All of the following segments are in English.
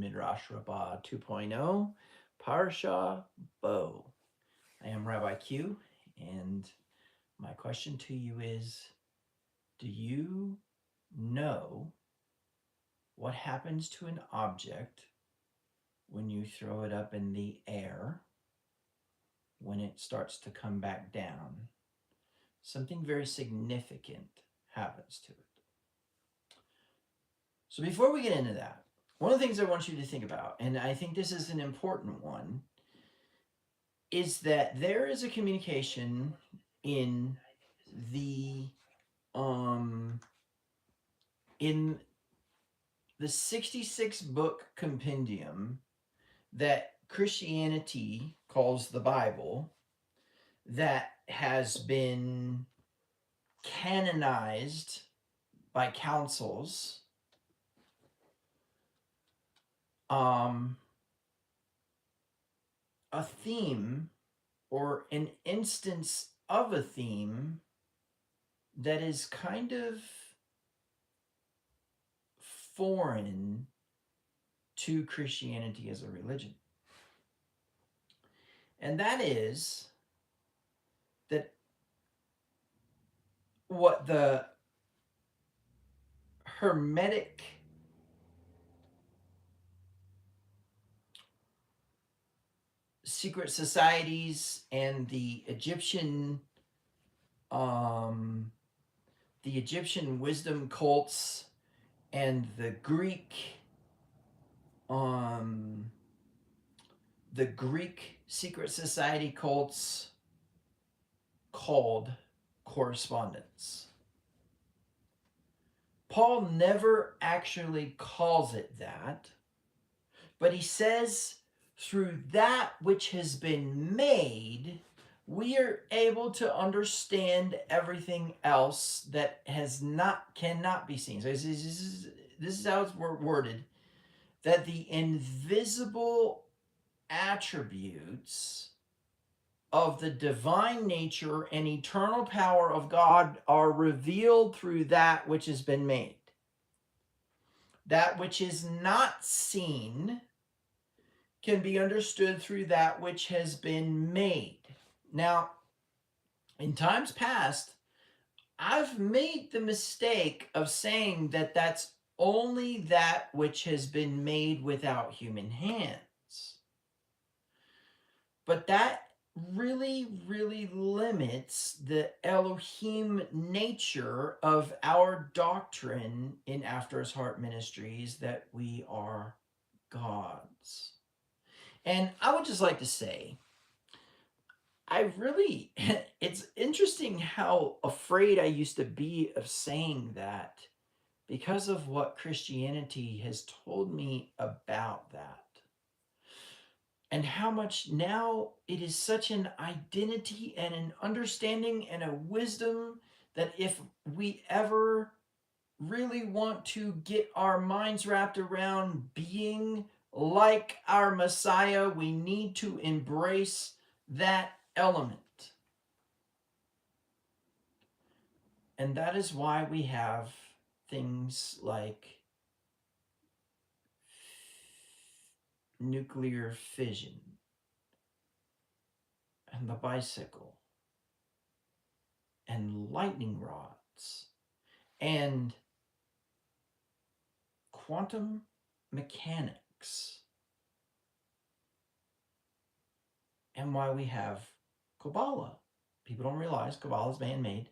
Midrash Rabbah 2.0, Parsha Bo. I am Rabbi Q, and my question to you is, do you know what happens to an object when you throw it up in the air when it starts to come back down? Something very significant happens to it. So before we get into that, one of the things I want you to think about, and I think this is an important one, is that there is a communication in the um in the 66 book compendium that Christianity calls the Bible, that has been canonized by councils, a theme or an instance of a theme that is kind of foreign to Christianity as a religion. And that is that what the Hermetic secret societies and the Egyptian wisdom cults and the Greek secret society cults called correspondence. Paul never actually calls it that, but he says through that which has been made, we are able to understand everything else that cannot be seen. So this is how it's worded, that the invisible attributes of the divine nature and eternal power of God are revealed through that which has been made. That which is not seen can be understood through that which has been made. Now, in times past, I've made the mistake of saying that that's only that which has been made without human hands. But that really, really limits the Elohim nature of our doctrine in After His Heart Ministries, that we are gods. And I would just like to say, it's interesting how afraid I used to be of saying that because of what Christianity has told me about that. And how much now it is such an identity and an understanding and a wisdom that if we ever really want to get our minds wrapped around being like our Messiah, we need to embrace that element. And that is why we have things like nuclear fission and the bicycle and lightning rods and quantum mechanics, and why we have Kabbalah. People don't realize Kabbalah is man-made.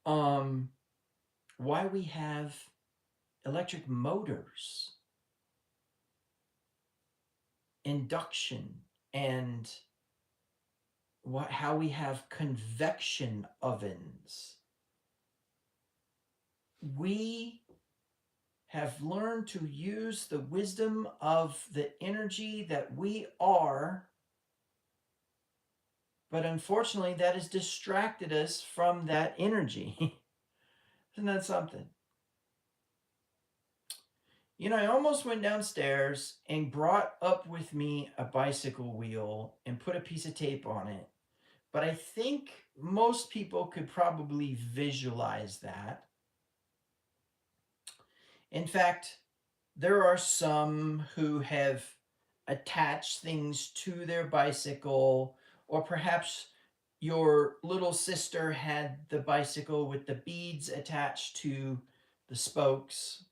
Why we have electric motors, induction, and how we have convection ovens. We have learned to use the wisdom of the energy that we are, but unfortunately that has distracted us from that energy. Isn't that something? You know, I almost went downstairs and brought up with me a bicycle wheel and put a piece of tape on it, but I think most people could probably visualize that. In fact, There are some who have attached things to their bicycle, or perhaps your little sister had the bicycle with the beads attached to the spokes.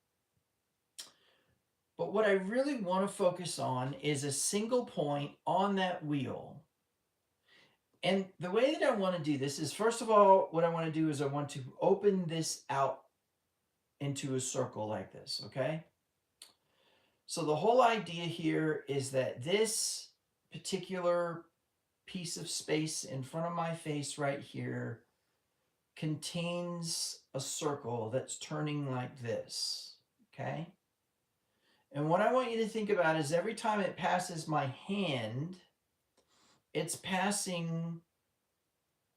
But what I really want to focus on is a single point on that wheel. And the way that I want to do this is, first of all, what I want to do is I want to open this out into a circle like this, okay? So the whole idea here is that this particular piece of space in front of my face right here contains a circle that's turning like this, okay? And what I want you to think about is every time it passes my hand, it's passing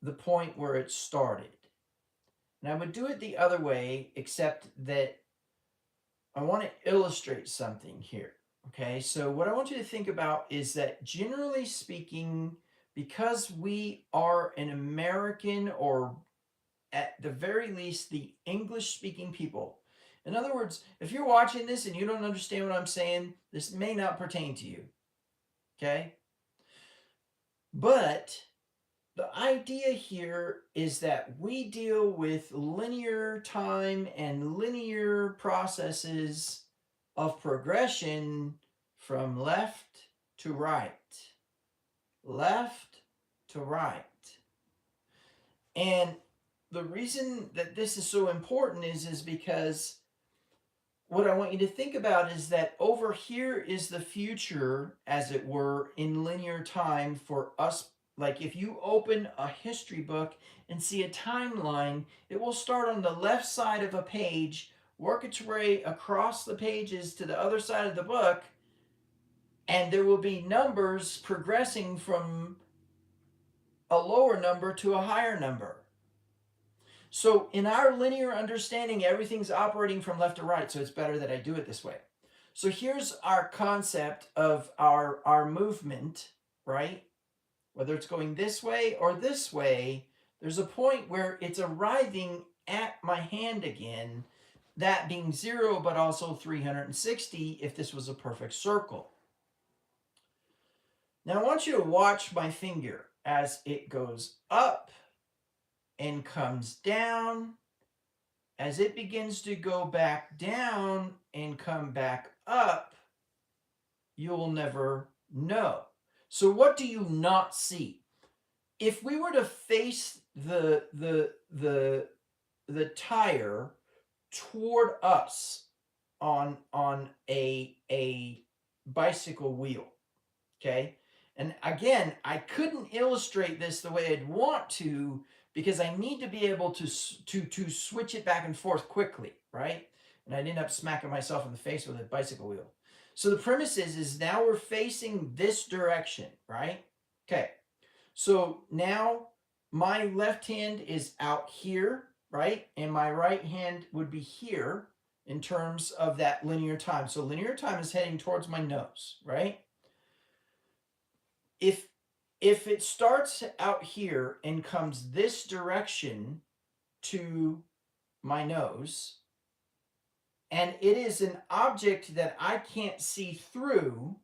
the point where it started. And I would do it the other way, except that I want to illustrate something here. Okay, so what I want you to think about is that generally speaking, because we are an American, or at the very least, the English speaking people. In other words, if you're watching this and you don't understand what I'm saying, this may not pertain to you. Okay? But the idea here is that we deal with linear time and linear processes of progression from left to right. Left to right. And the reason that this is so important is because what I want you to think about is that over here is the future, as it were, in linear time for us. Like if you open a history book and see a timeline, it will start on the left side of a page, work its way across the pages to the other side of the book, and there will be numbers progressing from a lower number to a higher number. So in our linear understanding, everything's operating from left to right, so it's better that I do it this way. So here's our concept of our movement, right? Whether it's going this way or this way, there's a point where it's arriving at my hand again, that being 0, but also 360 if this was a perfect circle. Now I want you to watch my finger as it goes up and comes down. As it begins to go back down and come back up, you'll never know. So what do you not see? If we were to face the tire toward us on a bicycle wheel, okay? And again, I couldn't illustrate this the way I'd want to, because I need to be able to switch it back and forth quickly, right? And I'd end up smacking myself in the face with a bicycle wheel. So the premise is now we're facing this direction, right? Okay. So now my left hand is out here, right? And my right hand would be here in terms of that linear time. So linear time is heading towards my nose, right? If it starts out here and comes this direction to my nose, and it is an object that I can't see through,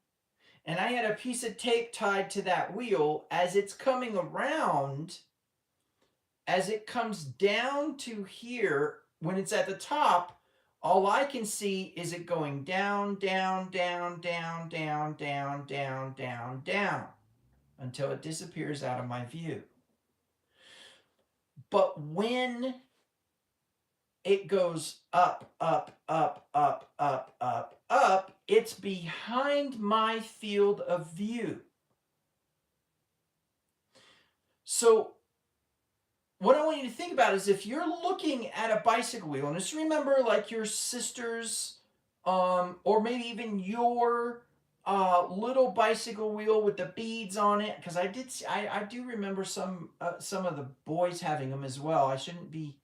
and I had a piece of tape tied to that wheel, as it's coming around, as it comes down to here, when it's at the top, all I can see is it going down, down, down, down, down, down, down, down, down, until it disappears out of my view. But when it goes up, up, up, up, up, up, up, it's behind my field of view. So what I want you to think about is, if you're looking at a bicycle wheel, and just remember, like your sister's, or maybe even your little bicycle wheel with the beads on it, because I do remember some of the boys having them as well. I shouldn't be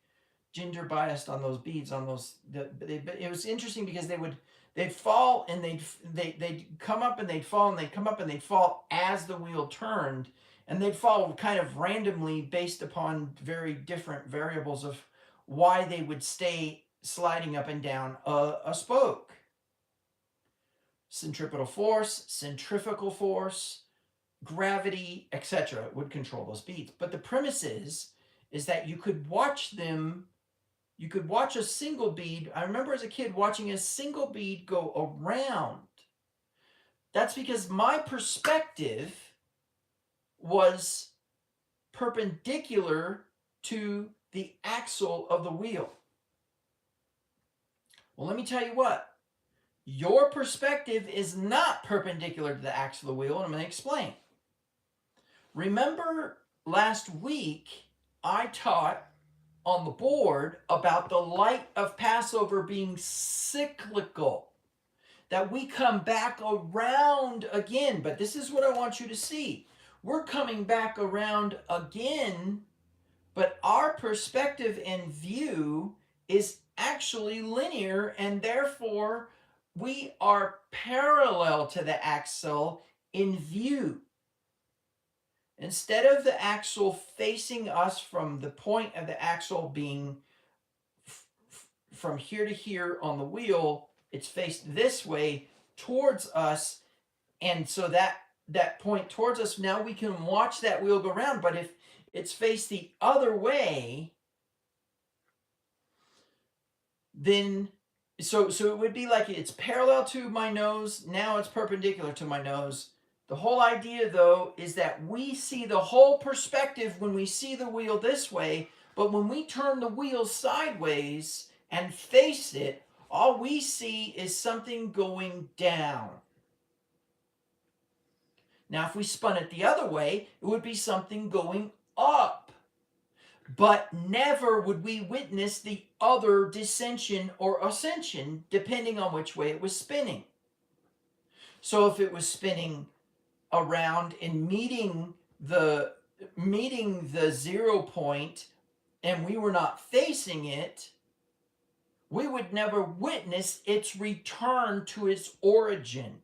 gender biased on those beads on those. It was interesting because they'd fall and they'd come up and they'd fall and they'd come up and they'd fall as the wheel turned, and they'd fall kind of randomly based upon very different variables of why they would stay sliding up and down a spoke. centrifugal force, gravity, etc. would control those beads. But the premise is that you could watch them. You could watch a single bead. I remember as a kid watching a single bead go around. That's because my perspective was perpendicular to the axle of the wheel. Well, let me tell you what. Your perspective is not perpendicular to the axle of the wheel, and I'm going to explain. Remember last week I taught on the board about the light of Passover being cyclical, that we come back around again. But this is what I want you to see. We're coming back around again, but our perspective and view is actually linear, and therefore we are parallel to the axle in view. Instead of the axle facing us from the point of the axle being from here to here on the wheel, it's faced this way towards us. And so that point towards us, now we can watch that wheel go around. But if it's faced the other way, then so it would be like it's parallel to my nose, now it's perpendicular to my nose. The whole idea, though, is that we see the whole perspective when we see the wheel this way, but when we turn the wheel sideways and face it, all we see is something going down. Now, if we spun it the other way, it would be something going up. But never would we witness the other descension or ascension, depending on which way it was spinning. So if it was spinning around and meeting the 0 point and we were not facing it, we would never witness its return to its origin.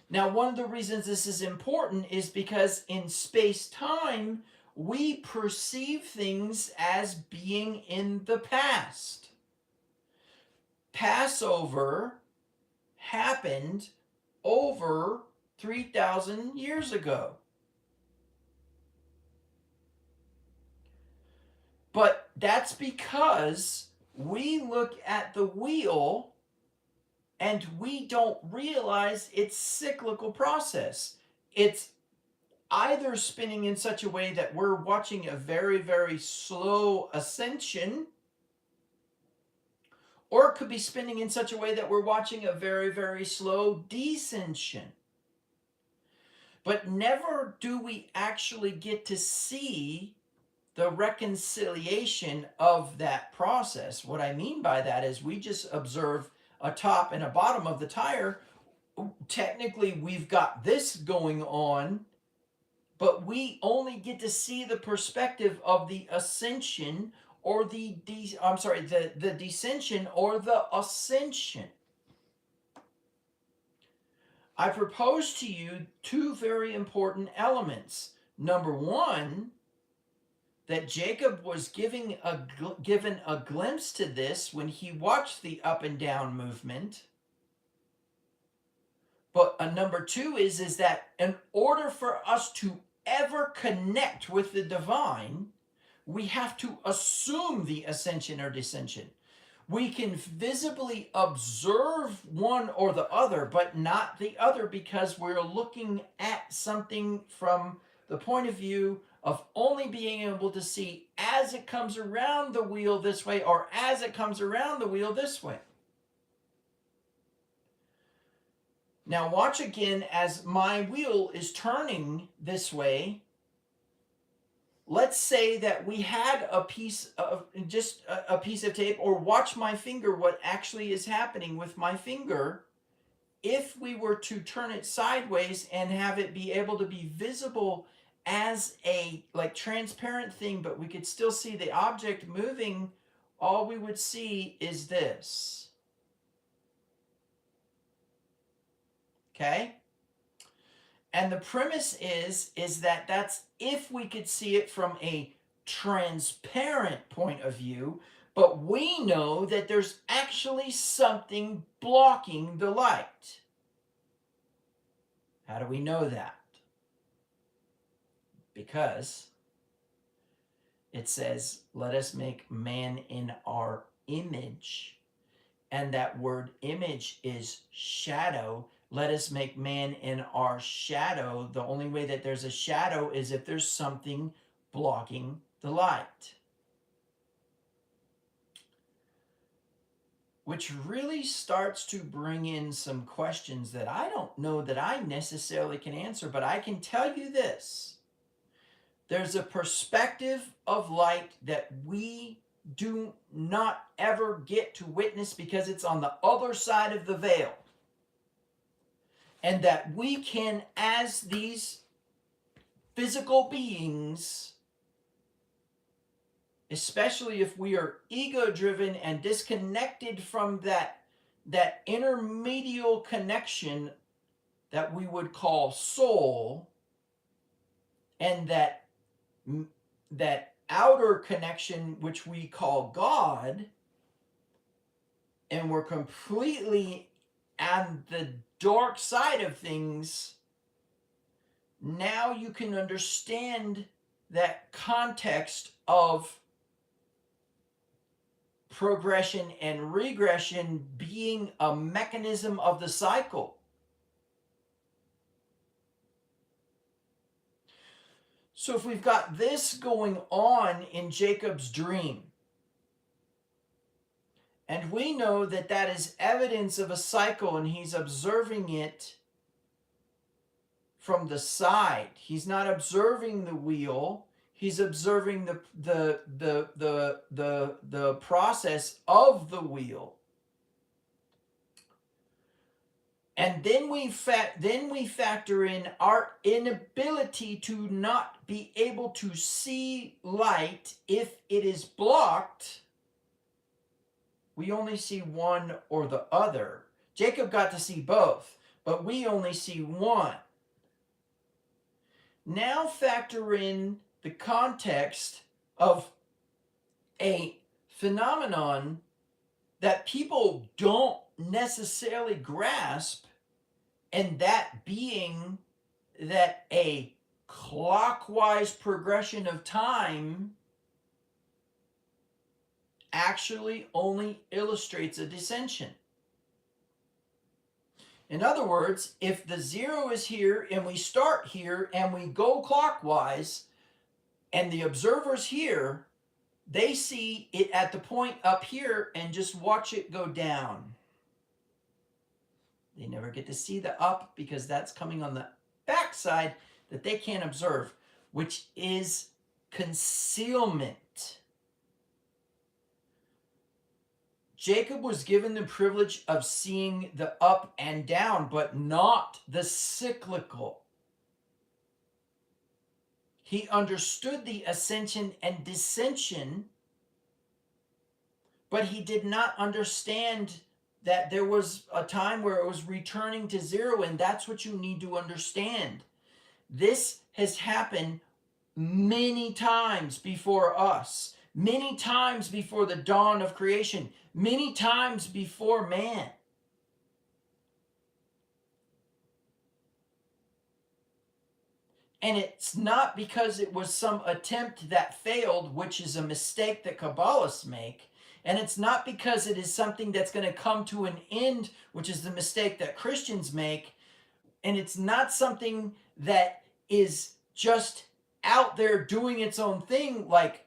Now, one of the reasons this is important is because in space-time, we perceive things as being in the past. Passover happened over 3,000 years ago. But that's because we look at the wheel and we don't realize its cyclical process. It's either spinning in such a way that we're watching a very, very slow ascension, or it could be spinning in such a way that we're watching a very, very slow descension. But never do we actually get to see the reconciliation of that process. What I mean by that is we just observe a top and a bottom of the tire. Technically, we've got this going on, but we only get to see the perspective of the ascension or the descension or the ascension. I propose to you two very important elements. Number one, that Jacob was given a glimpse to this when he watched the up and down movement. But number two is that in order for us to ever connect with the divine, we have to assume the ascension or descension. We can visibly observe one or the other, but not the other, because we're looking at something from the point of view of only being able to see as it comes around the wheel this way or as it comes around the wheel this way. Now watch again as my wheel is turning this way. Let's say that we had a piece of tape, or watch my finger, what actually is happening with my finger. If we were to turn it sideways and have it be able to be visible as a transparent thing, but we could still see the object moving, all we would see is this. Okay? And the premise is that that's if we could see it from a transparent point of view, But we know that there's actually something blocking the light. How do we know that? Because it says, let us make man in our image. And that word image is shadow. Let us make man in our shadow. The only way that there's a shadow is if there's something blocking the light. Which really starts to bring in some questions that I don't know that I necessarily can answer, but I can tell you this. There's a perspective of light that we do not ever get to witness because it's on the other side of the veil. And that we can, as these physical beings, especially if we are ego-driven and disconnected from that intermedial connection that we would call soul, and that outer connection which we call God, and we're completely on the dark side of things, now you can understand that context of progression and regression being a mechanism of the cycle. So if we've got this going on in Jacob's dream, and we know that that is evidence of a cycle, and he's observing it from the side. He's not observing the wheel. He's observing the process of the wheel. And then we factor in our inability to not be able to see light if it is blocked. We only see one or the other. Jacob got to see both, but we only see one. Now factor in the context of a phenomenon that people don't necessarily grasp, and that being that a clockwise progression of time actually only illustrates a descension. In other words, if the zero is here and we start here and we go clockwise, and the observer's here, they see it at the point up here and just watch it go down. They never get to see the up because that's coming on the backside that they can't observe, which is concealment. Jacob was given the privilege of seeing the up and down, but not the cyclical. He understood the ascension and descension, but he did not understand that there was a time where it was returning to zero, and that's what you need to understand. This has happened many times before us, many times before the dawn of creation, many times before man. And it's not because it was some attempt that failed, which is a mistake that Kabbalists make. And it's not because it is something that's going to come to an end, which is the mistake that Christians make. And it's not something that is just out there doing its own thing like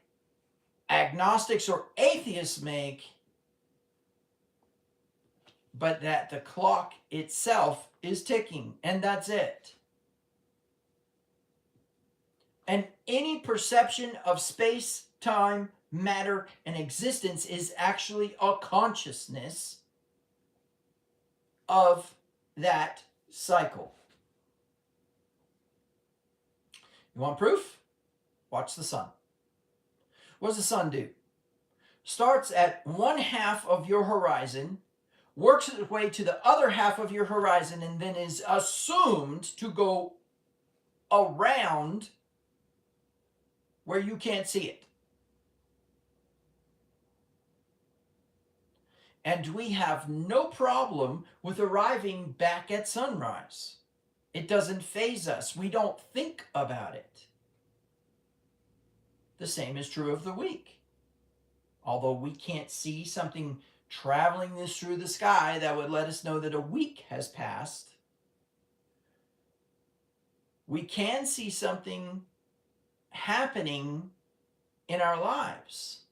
agnostics or atheists make, but that the clock itself is ticking, and that's it. And any perception of space, time, matter, and existence is actually a consciousness of that cycle. You want proof? Watch the sun. What does the sun do? Starts at one half of your horizon, works its way to the other half of your horizon, and then is assumed to go around where you can't see it. And we have no problem with arriving back at sunrise. It doesn't faze us. We don't think about it. The same is true of the week. Although we can't see something traveling this through the sky that would let us know that a week has passed, we can see something happening in our lives.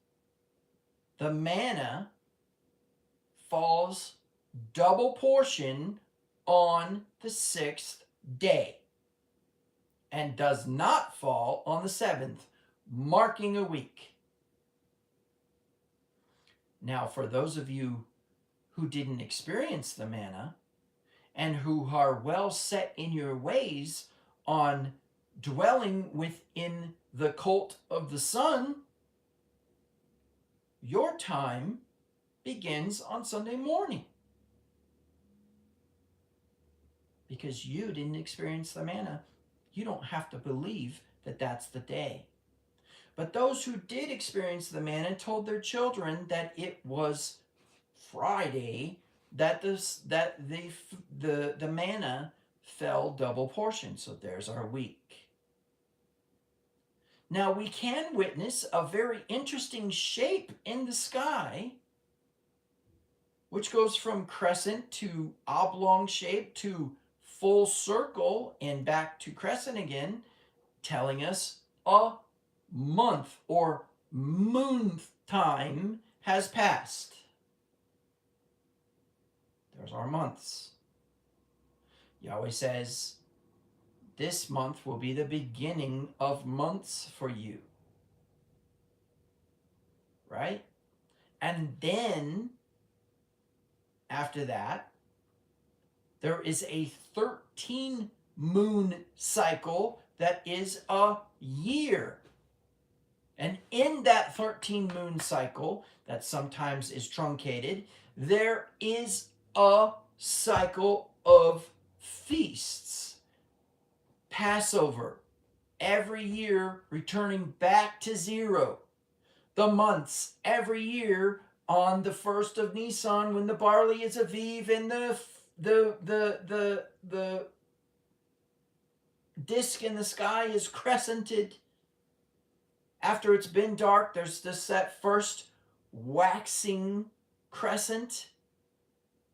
The manna falls double portion on the 6th day and does not fall on the 7th, marking a week. Now, for those of you who didn't experience the manna and who are well set in your ways on dwelling within the cult of the sun, your time begins on Sunday morning because you didn't experience the manna. You don't have to believe that that's the day. But those who did experience the manna told their children that it was Friday that the manna fell double portion. So there's our week. Now we can witness a very interesting shape in the sky, which goes from crescent to oblong shape to full circle and back to crescent again, telling us a month or moon time has passed. There's our months. Yahweh says, this month will be the beginning of months for you. Right? And then, after that, there is a 13 moon cycle that is a year. And in that 13 moon cycle, that sometimes is truncated, there is a cycle of feasts. Passover, every year returning back to zero. The months, every year on the 1st of Nisan when the barley is Aviv and the disc in the sky is crescented. After it's been dark, there's that first waxing crescent,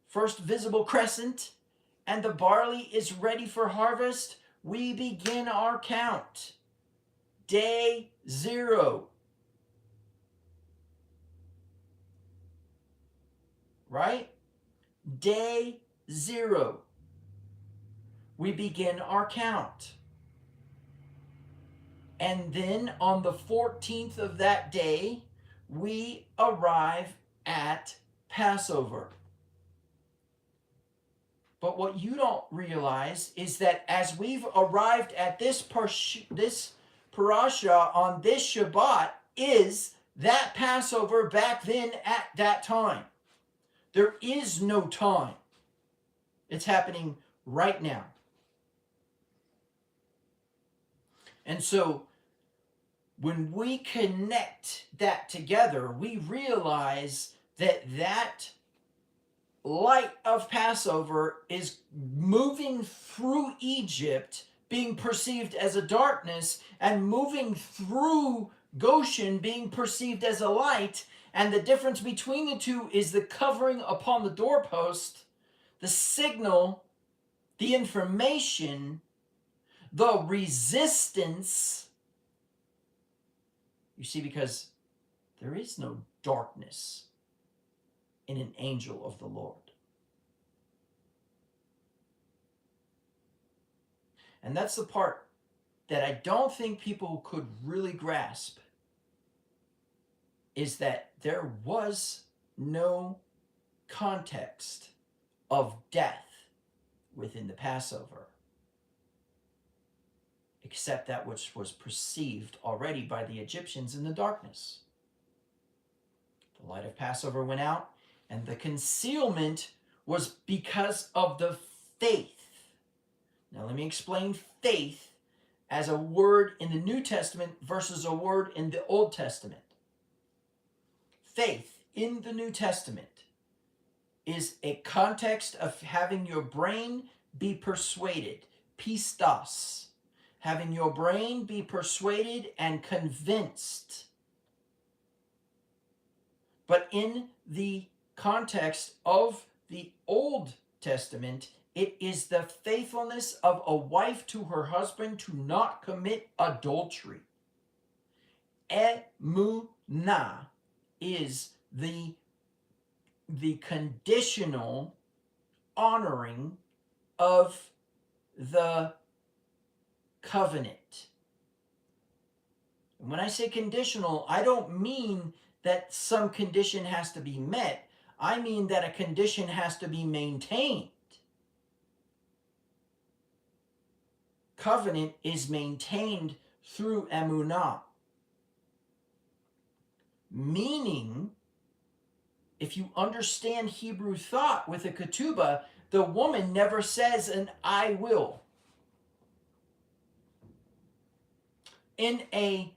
first visible crescent, and the barley is ready for harvest. We begin our count. Day 0. Right? Day 0. We begin our count. And then on the 14th of that day, we arrive at Passover. But what you don't realize is that as we've arrived at this parasha on this Shabbat is that Passover back then at that time. There is no time. It's happening right now. And so when we connect that together, we realize that that light of Passover is moving through Egypt, being perceived as a darkness, and moving through Goshen, being perceived as a light. And the difference between the two is the covering upon the doorpost, the signal, the information, the resistance. You see, because there is no darkness in an angel of the Lord. And that's the part that I don't think people could really grasp, is that there was no context of death within the Passover, except that which was perceived already by the Egyptians in the darkness. The light of Passover went out, and the concealment was because of the faith. Now let me explain faith as a word in the New Testament versus a word in the Old Testament. Faith in the New Testament is a context of having your brain be persuaded. Pistos. Having your brain be persuaded and convinced. But in the context of the Old Testament, it is the faithfulness of a wife to her husband to not commit adultery. Emunah is the conditional honoring of the covenant. And when I say conditional, I don't mean that some condition has to be met. I mean that a condition has to be maintained. Covenant is maintained through emunah. Meaning, if you understand Hebrew thought with a ketubah, the woman never says an I will. In a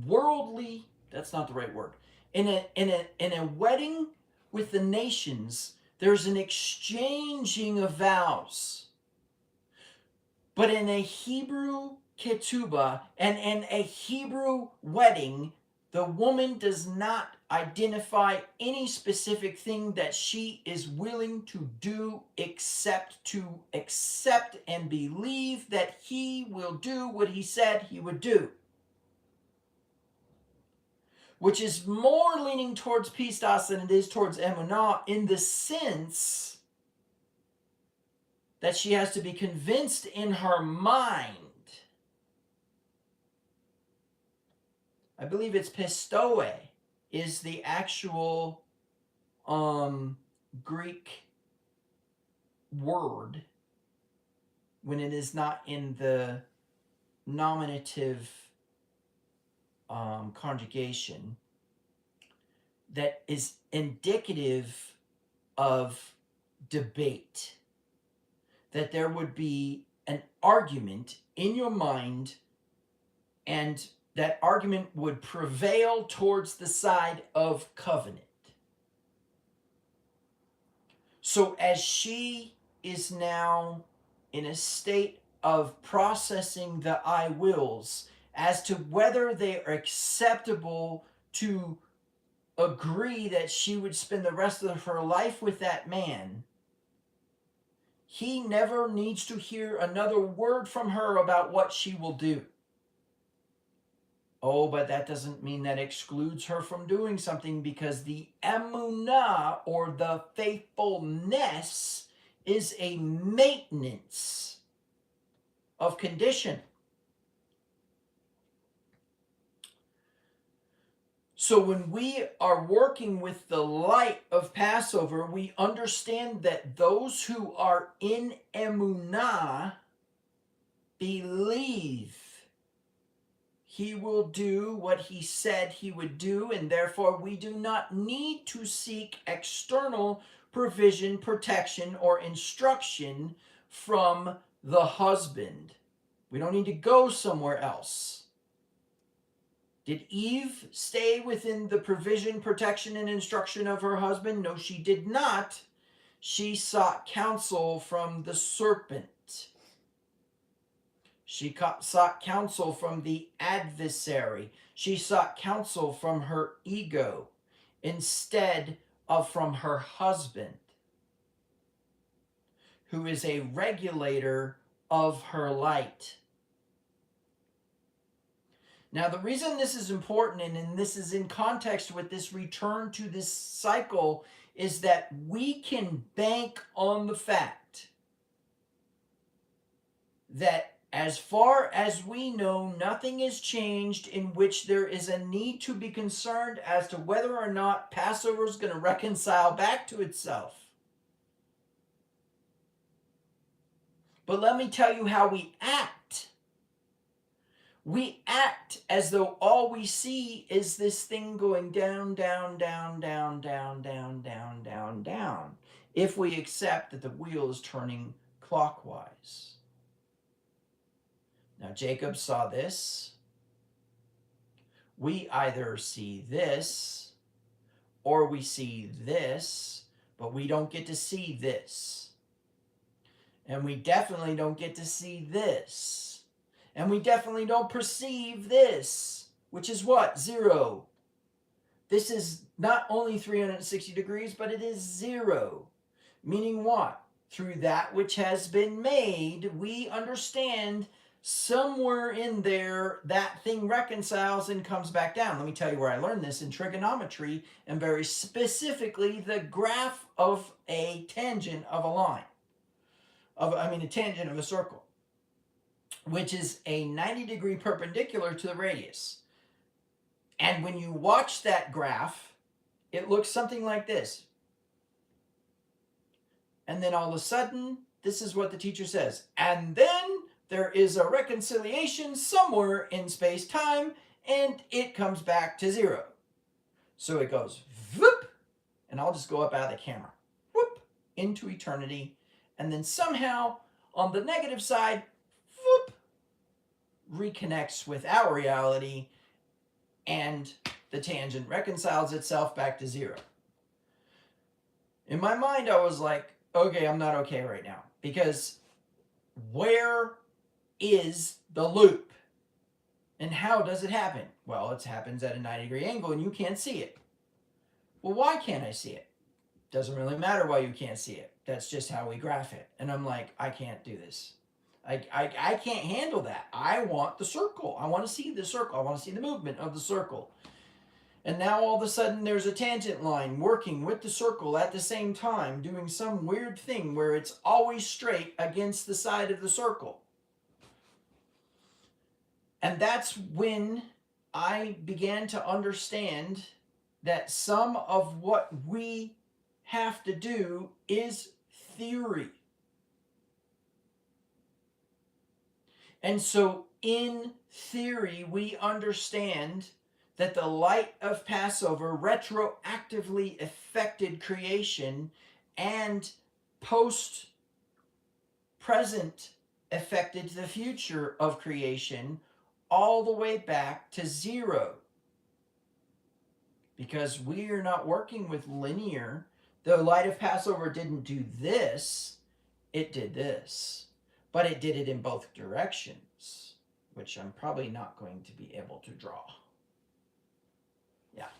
worldly, that's not the right word. In a wedding with the nations, there's an exchanging of vows. But in a Hebrew ketubah and in a Hebrew wedding, the woman does not identify any specific thing that she is willing to do except to accept and believe that he will do what he said he would do. Which is more leaning towards pistos than it is towards emunah, in the sense that she has to be convinced in her mind. I believe it's pistoe is the actual Greek word when it is not in the nominative conjugation, that is indicative of debate. That there would be an argument in your mind, and that argument would prevail towards the side of covenant. So as she is now in a state of processing the I wills as to whether they are acceptable to agree that she would spend the rest of her life with that man, he never needs to hear another word from her about what she will do. Oh, but that doesn't mean that excludes her from doing something, because the emunah, or the faithfulness, is a maintenance of condition. So when we are working with the light of Passover, we understand that those who are in emunah believe he will do what he said he would do, and therefore we do not need to seek external provision, protection, or instruction from the husband. We don't need to go somewhere else. Did Eve stay within the provision, protection, and instruction of her husband? No, she did not. She sought counsel from the serpent. She sought counsel from the adversary. She sought counsel from her ego instead of from her husband, who is a regulator of her light. Now, the reason this is important, and this is in context with this return to this cycle, is that we can bank on the fact that as far as we know, nothing has changed in which there is a need to be concerned as to whether or not Passover is going to reconcile back to itself. But let me tell you how we act. We act as though all we see is this thing going down, down, down, down, down, down, down, down, down, if we accept that the wheel is turning clockwise. Now Jacob saw this. We either see this or we see this, but we don't get to see this. And we definitely don't get to see this. And we definitely don't perceive this, which is what? 0. This is not only 360 degrees, but it is 0. Meaning what? Through that which has been made, we understand somewhere in there that thing reconciles and comes back down. Let me tell you where I learned this in trigonometry, and very specifically the graph of a tangent of a line. A tangent of a circle, which is a 90-degree perpendicular to the radius. And when you watch that graph, it looks something like this. And then all of a sudden, this is what the teacher says. And then there is a reconciliation somewhere in space-time, and it comes back to 0. So it goes, whoop, and I'll just go up out of the camera, whoop, into eternity. And then somehow, on the negative side, whoop, reconnects with our reality, and the tangent reconciles itself back to 0. In my mind, I was like, okay, I'm not okay right now. Because where is the loop? And how does it happen? Well, it happens at a 90-degree angle and you can't see it. Well, why can't I see it? Doesn't really matter why you can't see it. That's just how we graph it. And I'm like, I can't do this. I can't handle that. I want the circle. I want to see the circle. I want to see the movement of the circle. And now all of a sudden there's a tangent line working with the circle at the same time, doing some weird thing where it's always straight against the side of the circle. And that's when I began to understand that some of what we have to do is theory. And so in theory, we understand that the light of Passover retroactively affected creation and post-present affected the future of creation all the way back to 0. Because we are not working with linear. The light of Passover didn't do this, it did this. But it did it in both directions, which I'm probably not going to be able to draw. Yeah.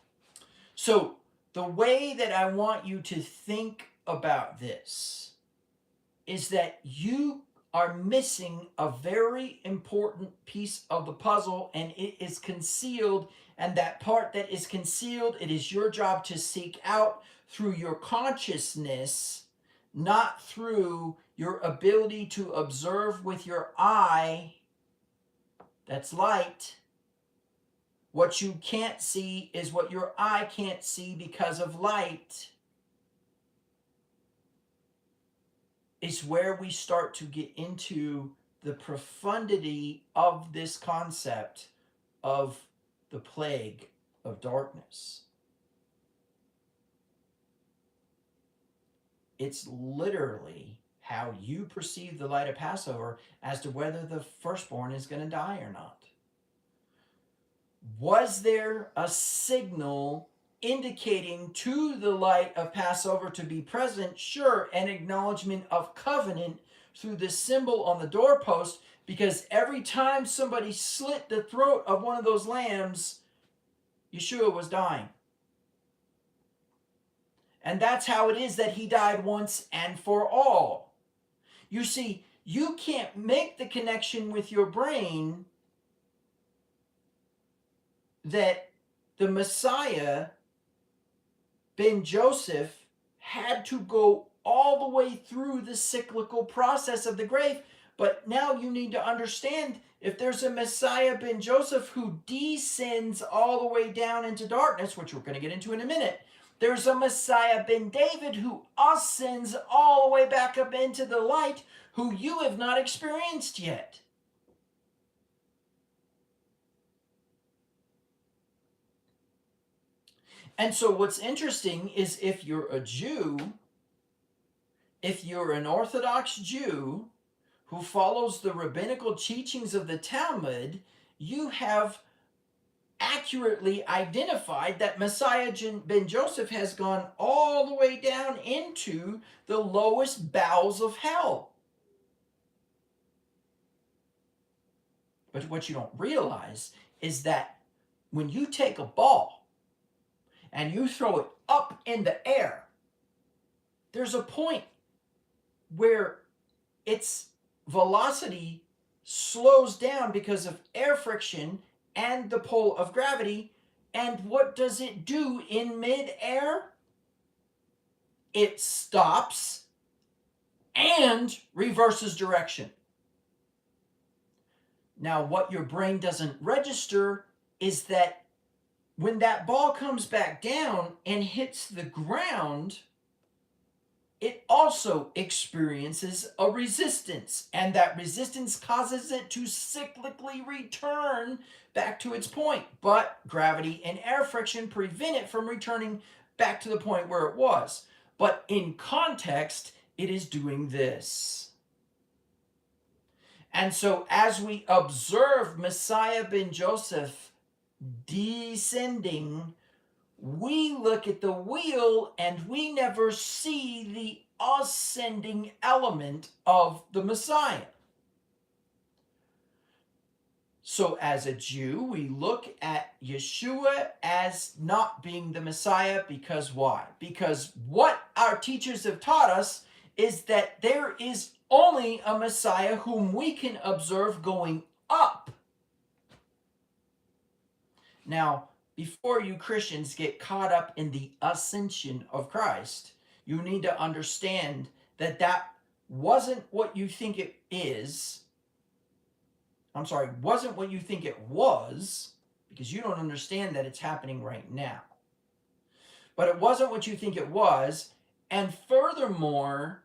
So the way that I want you to think about this is that you are missing a very important piece of the puzzle, and it is concealed. And that part that is concealed, it is your job to seek out through your consciousness, not through your ability to observe with your eye. That's light. What you can't see is what your eye can't see because of light. It's where we start to get into the profundity of this concept of the plague of darkness. It's literally how you perceive the light of Passover as to whether the firstborn is going to die or not. Was there a signal indicating to the light of Passover to be present? Sure, an acknowledgement of covenant through the symbol on the doorpost, because every time somebody slit the throat of one of those lambs, Yeshua was dying. And that's how it is that he died once and for all. You see, you can't make the connection with your brain that the Messiah, Ben Joseph, had to go all the way through the cyclical process of the grave. But now you need to understand, if there's a Messiah Ben Joseph who descends all the way down into darkness, which we're going to get into in a minute, there's a Messiah Ben David who ascends all the way back up into the light, who you have not experienced yet. And so what's interesting is, if you're a Jew, if you're an Orthodox Jew who follows the rabbinical teachings of the Talmud, you have accurately identified that Messiah ben Joseph has gone all the way down into the lowest bowels of hell. But what you don't realize is that when you take a ball and you throw it up in the air, there's a point where its velocity slows down because of air friction and the pull of gravity. And what does it do in midair? It stops and reverses direction. Now, what your brain doesn't register is that when that ball comes back down and hits the ground, it also experiences a resistance, and that resistance causes it to cyclically return back to its point. But gravity and air friction prevent it from returning back to the point where it was. But in context, it is doing this. And so as we observe Messiah ben Joseph descending, we look at the wheel and we never see the ascending element of the Messiah. So as a Jew, we look at Yeshua as not being the Messiah because why? Because what our teachers have taught us is that there is only a Messiah whom we can observe going up. Now, before you Christians get caught up in the ascension of Christ, you need to understand that that wasn't what you think it is. Wasn't what you think it was, because you don't understand that it's happening right now. But it wasn't what you think it was, and furthermore,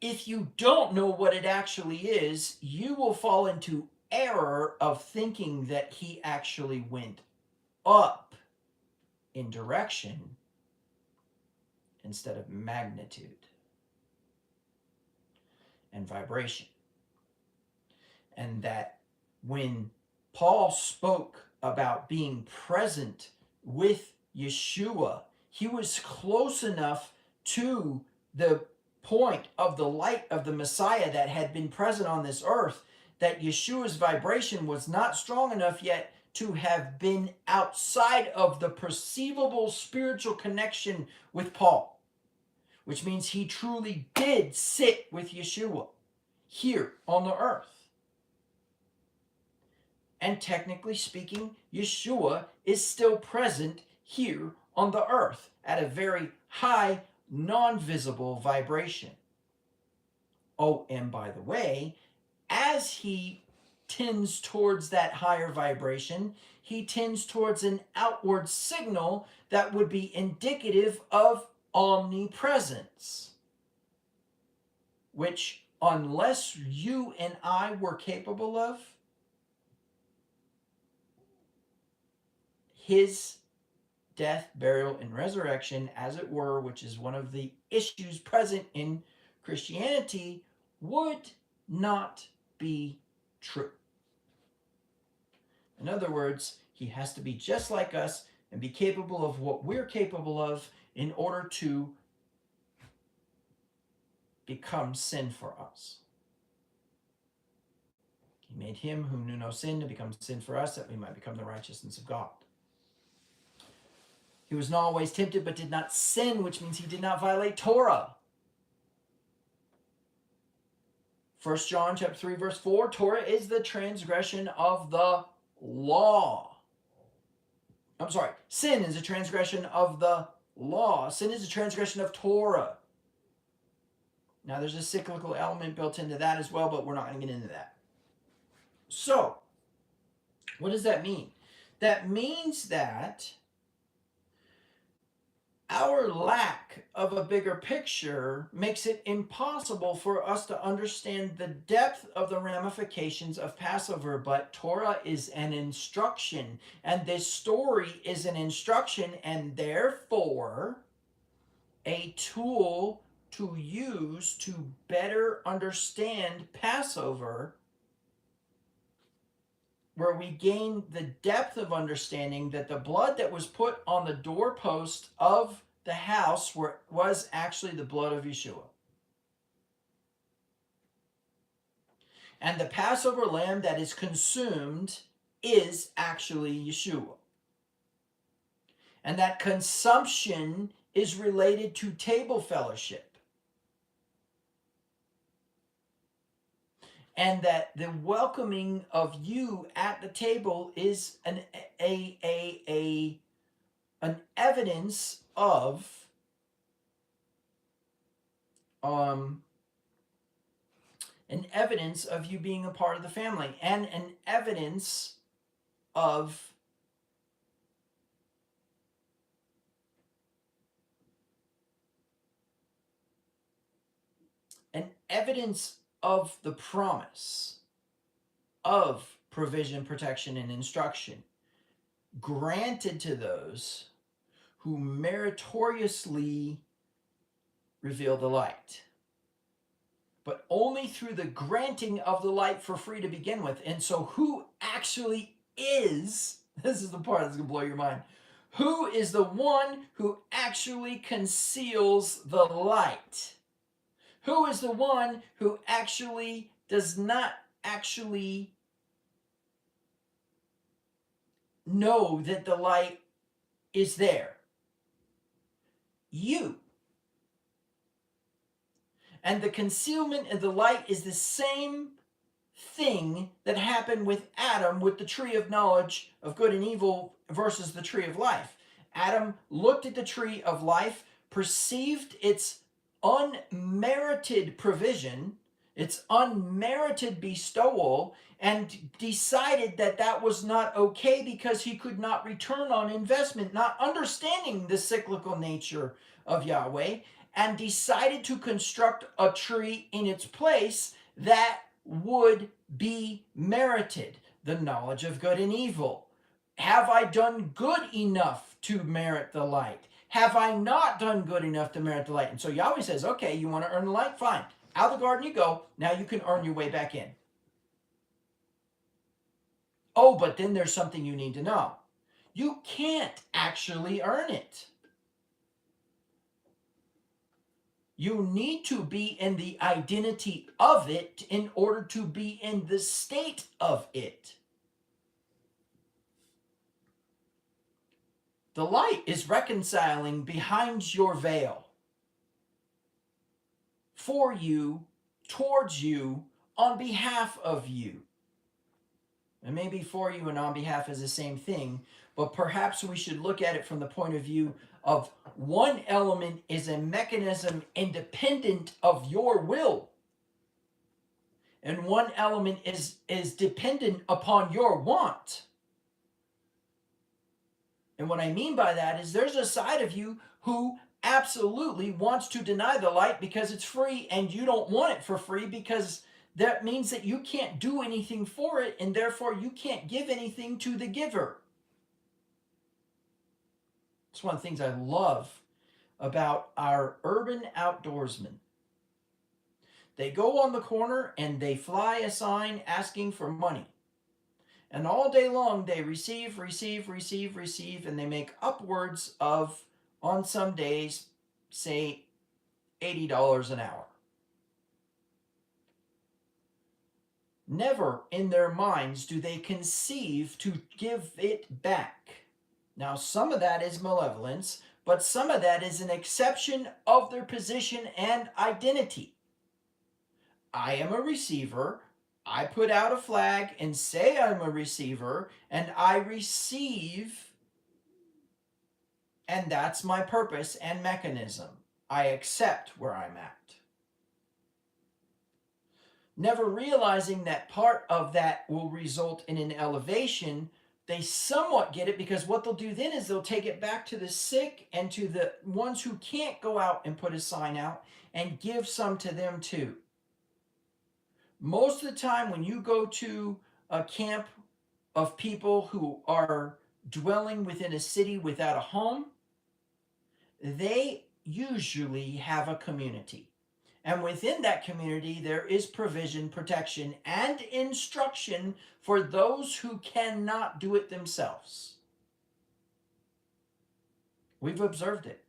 if you don't know what it actually is, you will fall into error of thinking that he actually went up in direction instead of magnitude and vibration. And that when Paul spoke about being present with Yeshua, he was close enough to the point of the light of the Messiah that had been present on this earth that Yeshua's vibration was not strong enough yet to have been outside of the perceivable spiritual connection with Paul, which means he truly did sit with Yeshua here on the earth. And technically speaking, Yeshua is still present here on the earth at a very high, non-visible vibration. Oh, and by the way, as he tends towards that higher vibration, he tends towards an outward signal that would be indicative of omnipresence, which, unless you and I were capable of, his death, burial, and resurrection, as it were, which is one of the issues present in Christianity, would not be true. In other words, he has to be just like us and be capable of what we're capable of in order to become sin for us. He made him who knew no sin to become sin for us, that we might become the righteousness of God. He was not always tempted, but did not sin, which means he did not violate Torah. 1 John chapter 3, verse 4, Torah is the transgression of the law. Sin is a transgression of the law. Sin is a transgression of Torah. Now, there's a cyclical element built into that as well, but we're not going to get into that. So, what does that mean? That means that our lack of a bigger picture makes it impossible for us to understand the depth of the ramifications of Passover, but Torah is an instruction, and this story is an instruction, and therefore a tool to use to better understand Passover, where we gain the depth of understanding that the blood that was put on the doorpost of the house was actually the blood of Yeshua. And the Passover lamb that is consumed is actually Yeshua. And that consumption is related to table fellowship. And that the welcoming of you at the table is an evidence of you being a part of the family, and an evidence of the promise of provision, protection, and instruction granted to those who meritoriously reveal the light, but only through the granting of the light for free to begin with. And so who actually is, this is the part that's going to blow your mind, who is the one who actually conceals the light? Who is the one who actually does not actually know that the light is there? You. And the concealment of the light is the same thing that happened with Adam with the tree of knowledge of good and evil versus the tree of life. Adam looked at the tree of life, perceived its unmerited provision, its unmerited bestowal, and decided that that was not okay because he could not return on investment, not understanding the cyclical nature of Yahweh, and decided to construct a tree in its place that would be merited, the knowledge of good and evil. Have I done good enough to merit the light? Have I not done good enough to merit the light? And so Yahweh says, okay, you want to earn the light? Fine. Out of the garden you go. Now you can earn your way back in. Oh, but then there's something you need to know. You can't actually earn it. You need to be in the identity of it in order to be in the state of it. The light is reconciling behind your veil for you, towards you, on behalf of you. And maybe for you and on behalf is the same thing, but perhaps we should look at it from the point of view of one element is a mechanism independent of your will, and one element is dependent upon your want. And what I mean by that is there's a side of you who absolutely wants to deny the light because it's free, and you don't want it for free because that means that you can't do anything for it, and therefore you can't give anything to the giver. It's one of the things I love about our urban outdoorsmen. They go on the corner and they fly a sign asking for money. And all day long they receive, and they make upwards of, on some days, say $80 an hour. Never in their minds do they conceive to give it back. Now, some of that is malevolence, but some of that is an exception of their position and identity. I am a receiver. I put out a flag and say I'm a receiver, and I receive, and that's my purpose and mechanism. I accept where I'm at. Never realizing that part of that will result in an elevation, they somewhat get it, because what they'll do then is they'll take it back to the sick and to the ones who can't go out and put a sign out and give some to them too. Most of the time when you go to a camp of people who are dwelling within a city without a home, usually have a community. And within that community, there is provision, protection, and instruction for those who cannot do it themselves. We've observed it.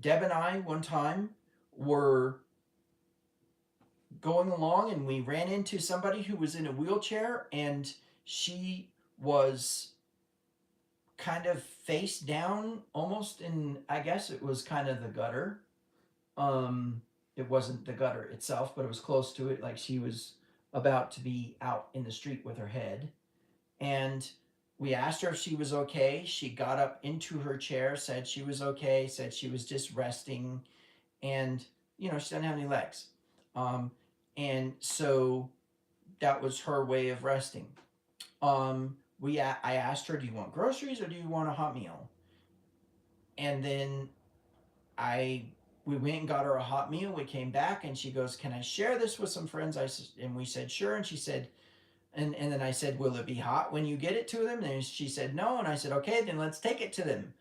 Deb and I, one time, were going along and we ran into somebody who was in a wheelchair, and she was kind of face down, almost in, I guess it was kind of the gutter. It wasn't the gutter itself, but it was close to it, like she was about to be out in the street with her head. And we asked her if she was okay. She got up into her chair, said she was okay, said she was just resting, and she doesn't have any legs. And so that was her way of resting. I asked her, do you want groceries or do you want a hot meal? And then we went and got her a hot meal. We came back and she goes, can I share this with some friends? And we said, sure. And she said, and then I said, will it be hot when you get it to them? And she said, no. And I said, okay, then let's take it to them.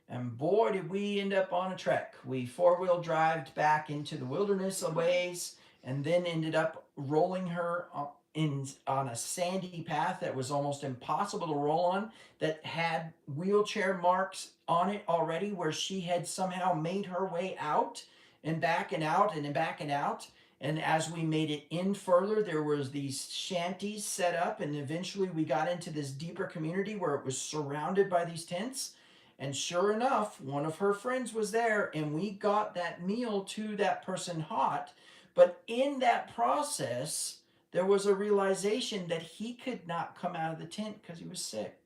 And boy, did we end up on a trek. We 4-wheel drived back into the wilderness a ways, and then ended up rolling her on a sandy path that was almost impossible to roll on, that had wheelchair marks on it already, where she had somehow made her way out and back and out and back and out. And as we made it in further, there was these shanties set up, and eventually we got into this deeper community where it was surrounded by these tents. And sure enough, one of her friends was there, and we got that meal to that person hot. But in that process, there was a realization that he could not come out of the tent because he was sick.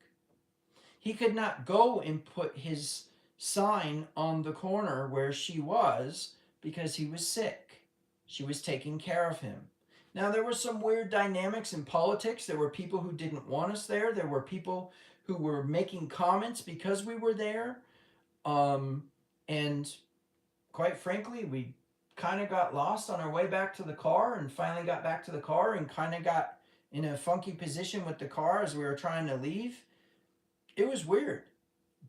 He could not go and put his sign on the corner where she was because he was sick. She was taking care of him. Now, there were some weird dynamics in politics. There were people who didn't want us there. There were people who were making comments because we were there. And quite frankly, we kind of got lost on our way back to the car, and finally got back to the car and kind of got in a funky position with the car as we were trying to leave. It was weird.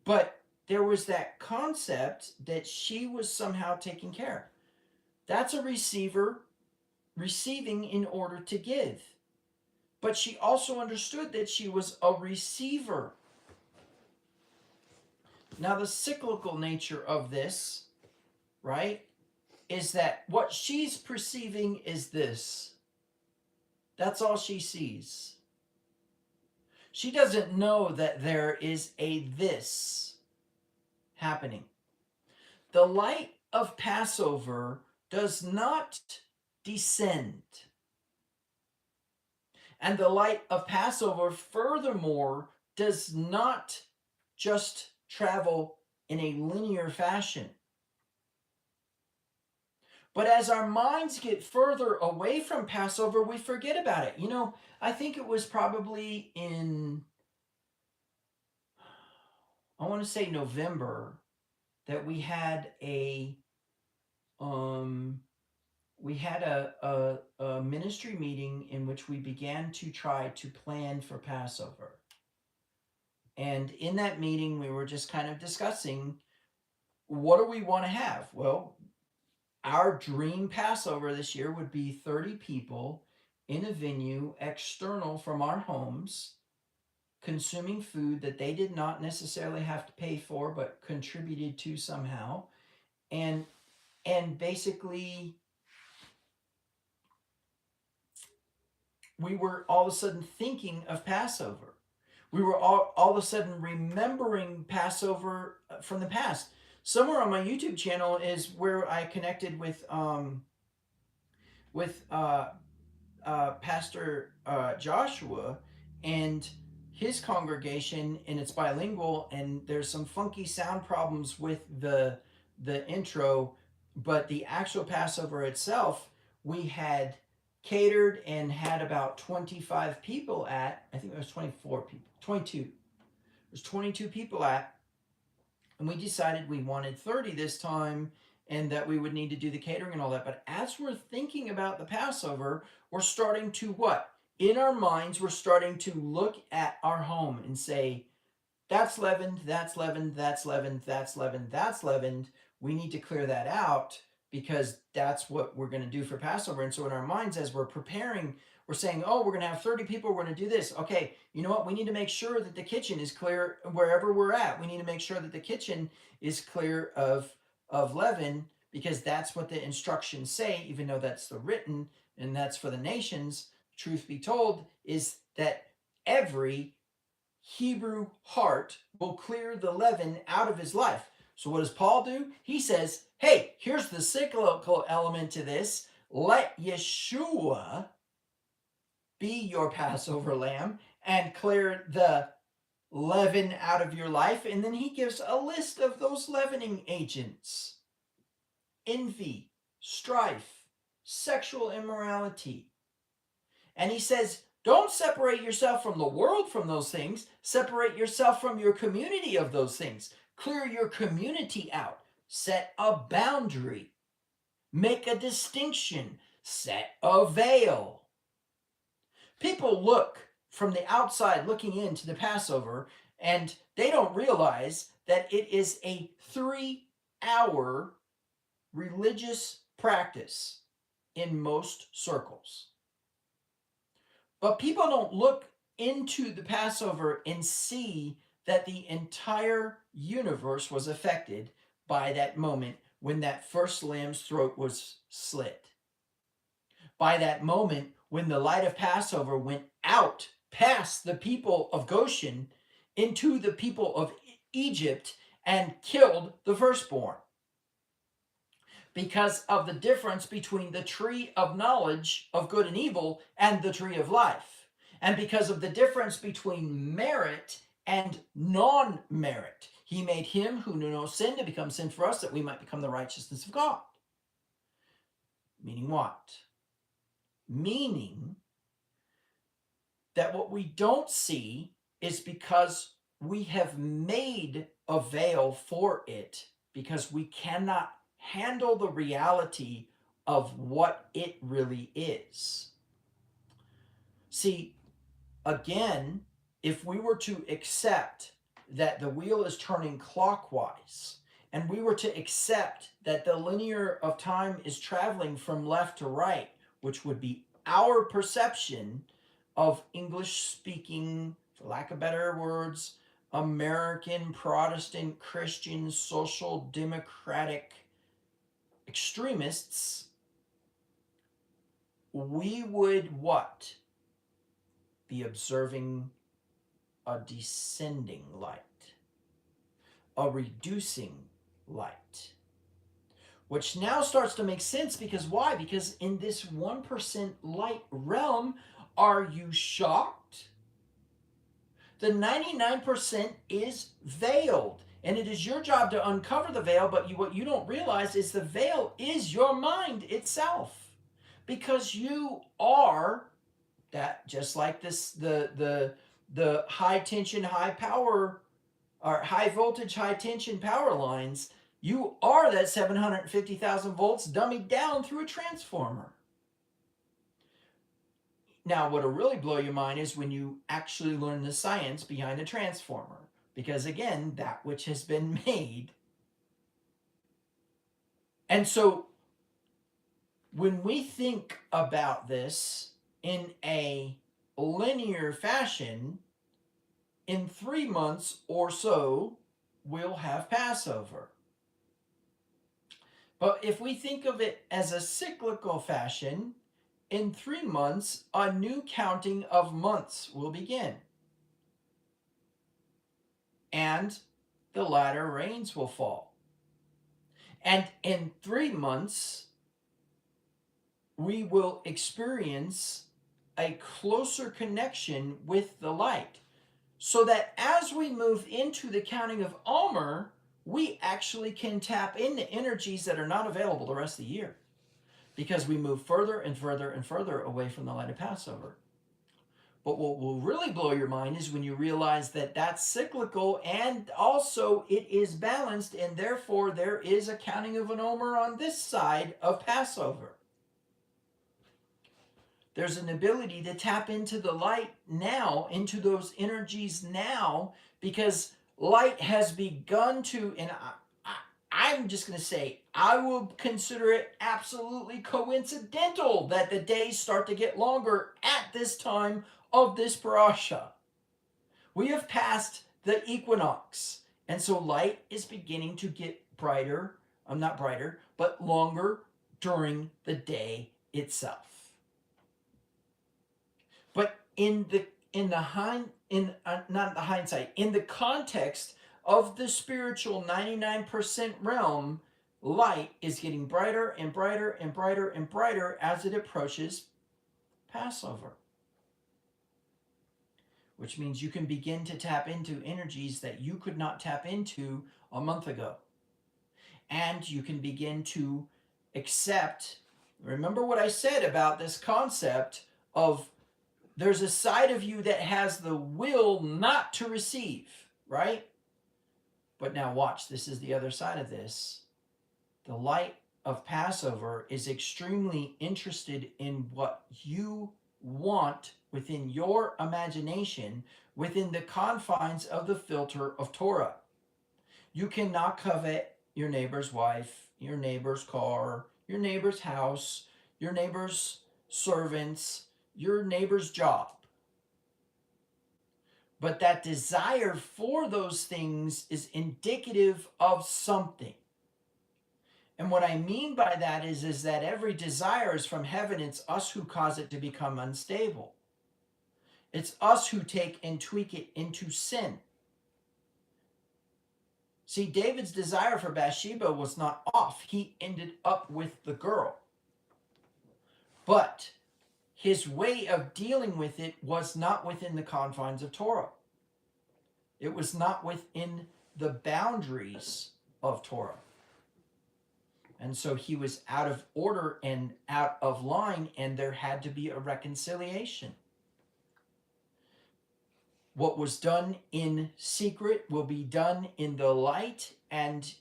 But there was that concept that she was somehow taking care. That's a receiver receiving in order to give. But she also understood that she was a receiver. Now, the cyclical nature of this, right, is that what she's perceiving is this. That's all she sees. She doesn't know that there is a this happening. The light of Passover does not descend. And the light of Passover, furthermore, does not just travel in a linear fashion. But as our minds get further away from Passover, we forget about it. I think it was probably in, I want to say November, that we had a ministry meeting in which we began to try to plan for Passover. And in that meeting, we were just kind of discussing, what do we want to have? Well, our dream Passover this year would be 30 people in a venue external from our homes, consuming food that they did not necessarily have to pay for, but contributed to somehow. And basically, we were all of a sudden thinking of Passover. We were all of a sudden remembering Passover from the past. Somewhere on my YouTube channel is where I connected with Pastor Joshua and his congregation, and it's bilingual, and there's some funky sound problems with the intro, but the actual Passover itself, we had catered and had about 25 people at. I think it was 24 people, 22. There's 22 people at, and we decided we wanted 30 this time, and that we would need to do the catering and all that. But as we're thinking about the Passover, we're starting to what? In our minds, we're starting to look at our home and say, that's leavened, that's leavened, that's leavened, that's leavened, that's leavened. We need to clear that out because that's what we're going to do for Passover. And so in our minds, as we're preparing, we're saying, oh, we're going to have 30 people, we're going to do this. Okay, you know what? We need to make sure that the kitchen is clear wherever we're at. We need to make sure that the kitchen is clear of leaven because that's what the instructions say, even though that's the written and that's for the nations. Truth be told, is that every Hebrew heart will clear the leaven out of his life. So what does Paul do? He says, hey, here's the cyclical element to this. Let Yeshua be your Passover lamb and clear the leaven out of your life. And then he gives a list of those leavening agents: envy, strife, sexual immorality. And he says, don't separate yourself from the world from those things. Separate yourself from your community of those things. Clear your community out. Set a boundary. Make a distinction. Set a veil. People look from the outside looking into the Passover, and they don't realize that it is a 3-hour religious practice in most circles. But people don't look into the Passover and see that the entire universe was affected by that moment when that first lamb's throat was slit. By that moment when the light of Passover went out past the people of Goshen into the people of Egypt and killed the firstborn. Because of the difference between the tree of knowledge of good and evil and the tree of life. And because of the difference between merit and non-merit. He made him who knew no sin to become sin for us, that we might become the righteousness of God. Meaning what? Meaning that what we don't see is because we have made a veil for it, because we cannot handle the reality of what it really is. See, again, if we were to accept that the wheel is turning clockwise, and we were to accept that the linear of time is traveling from left to right, which would be our perception of English-speaking, for lack of better words, American Protestant Christian social democratic extremists, we would what? Be observing a descending light, a reducing light. Which now starts to make sense, because why? Because in this 1% light realm, are you shocked? The 99% is veiled. And it is your job to uncover the veil, but what you don't realize is the veil is your mind itself. Because you are that, just like this, the high tension, high power, or high voltage, high tension power lines, you are that 750,000 volts dummied down through a transformer. Now, what'll really blow your mind is when you actually learn the science behind a transformer. Because again, that which has been made. And so, when we think about this in a linear fashion, in 3 months or so, we'll have Passover. But if we think of it as a cyclical fashion, in 3 months, a new counting of months will begin. And the latter rains will fall. And in 3 months, we will experience a closer connection with the light. So that as we move into the counting of Omer, we actually can tap into energies that are not available the rest of the year. Because we move further and further and further away from the light of Passover. But what will really blow your mind is when you realize that that's cyclical, and also it is balanced, and therefore there is a counting of an Omer on this side of Passover. There's an ability to tap into the light now, into those energies now, because light has begun to, and I'm just going to say, I will consider it absolutely coincidental that the days start to get longer at this time of this parasha. We have passed the equinox, and so light is beginning to get brighter, not brighter, but longer during the day itself. But in the context of the spiritual 99% realm, light is getting brighter and brighter and brighter and brighter as it approaches Passover. Which means you can begin to tap into energies that you could not tap into a month ago. And you can begin to accept, remember what I said about this concept of there's a side of you that has the will not to receive, right? But now watch, this is the other side of this. The light of Passover is extremely interested in what you want within your imagination, within the confines of the filter of Torah. You cannot covet your neighbor's wife, your neighbor's car, your neighbor's house, your neighbor's servants, your neighbor's job. But that desire for those things is indicative of something. And what I mean by that is that every desire is from heaven. It's us who cause it to become unstable. It's us who take and tweak it into sin. See, David's desire for Bathsheba was not off. He ended up with the girl. But his way of dealing with it was not within the confines of Torah. It was not within the boundaries of Torah. And so he was out of order and out of line, and there had to be a reconciliation. What was done in secret will be done in the light, and